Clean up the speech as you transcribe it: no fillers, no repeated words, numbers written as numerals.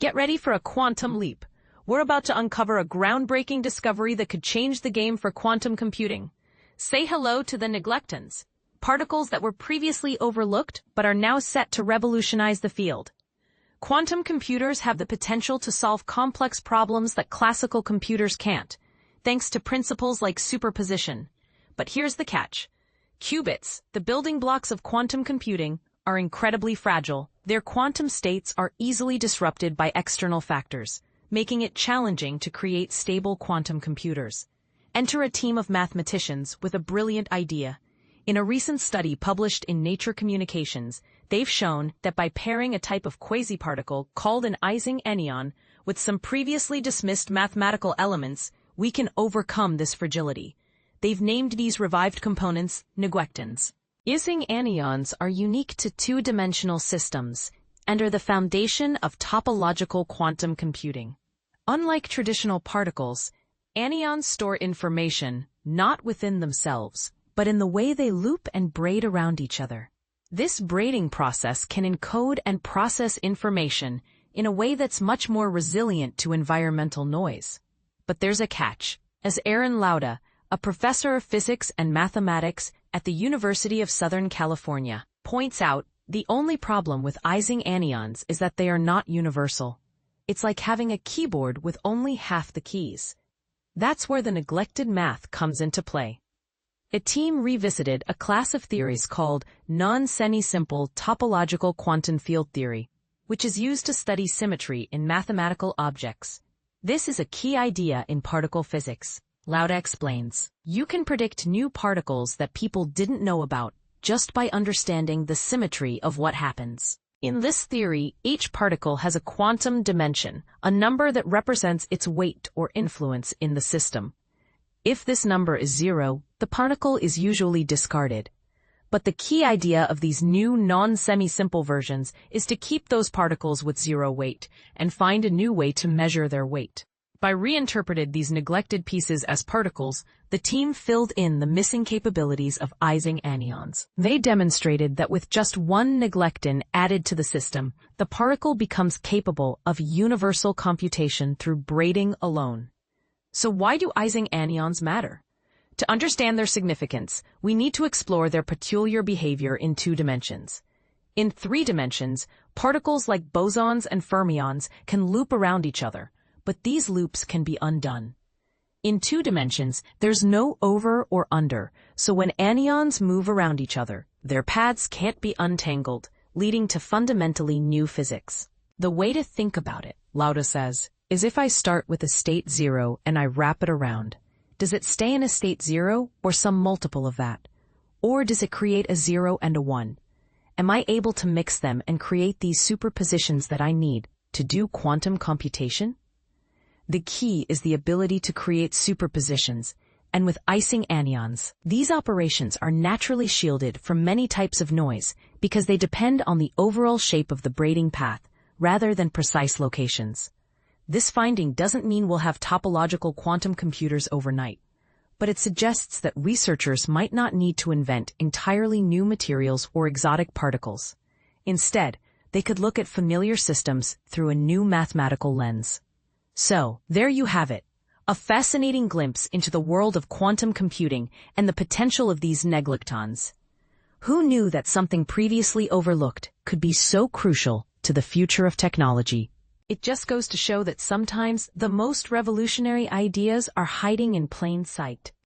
Get ready for a quantum leap. We're about to uncover a groundbreaking discovery that could change the game for quantum computing. Say hello to the Neglectons, particles that were previously overlooked but are now set to revolutionize the field. Quantum computers have the potential to solve complex problems that classical computers can't, thanks to principles like superposition. But here's the catch. Qubits, the building blocks of quantum computing, are incredibly fragile. Their quantum states are easily disrupted by external factors, making it challenging to create stable quantum computers. Enter a team of mathematicians with a brilliant idea. In a recent study published in Nature Communications, they've shown that by pairing a type of quasi-particle called an Ising anion with some previously dismissed mathematical elements, we can overcome this fragility. They've named these revived components Neglectons. Ising anions are unique to two-dimensional systems and are the foundation of topological quantum computing. Unlike traditional particles, anions store information not within themselves, but in the way they loop and braid around each other. This braiding process can encode and process information in a way that's much more resilient to environmental noise. But there's a catch. As Aaron Lauda, a professor of physics and mathematics at the University of Southern California, points out, the only problem with Ising anions is that they are not universal. It's like having a keyboard with only half the keys. That's where the neglected math comes into play. A team revisited a class of theories called non-semi-simple topological quantum field theory, which is used to study symmetry in mathematical objects. This is a key idea in particle physics. Lauda explains, you can predict new particles that people didn't know about just by understanding the symmetry of what happens. In this theory, each particle has a quantum dimension, a number that represents its weight or influence in the system. If this number is 0, the particle is usually discarded. But the key idea of these new non-semi-simple versions is to keep those particles with 0 weight and find a new way to measure their weight. By reinterpreting these neglected pieces as particles, the team filled in the missing capabilities of Ising anions. They demonstrated that with just one neglecton added to the system, the particle becomes capable of universal computation through braiding alone. So why do Ising anions matter? To understand their significance, we need to explore their peculiar behavior in 2 dimensions. In 3 dimensions, particles like bosons and fermions can loop around each other, but these loops can be undone. In 2 dimensions, there's no over or under, so when anions move around each other, their paths can't be untangled, leading to fundamentally new physics. The way to think about it, Lauda says, is if I start with a state 0 and I wrap it around, does it stay in a state 0 or some multiple of that? Or does it create a 0 and a 1? Am I able to mix them and create these superpositions that I need to do quantum computation? The key is the ability to create superpositions, and with Ising anions, these operations are naturally shielded from many types of noise because they depend on the overall shape of the braiding path rather than precise locations. This finding doesn't mean we'll have topological quantum computers overnight, but it suggests that researchers might not need to invent entirely new materials or exotic particles. Instead, they could look at familiar systems through a new mathematical lens. So, there you have it, a fascinating glimpse into the world of quantum computing and the potential of these neglectons. Who knew that something previously overlooked could be so crucial to the future of technology? It just goes to show that sometimes the most revolutionary ideas are hiding in plain sight.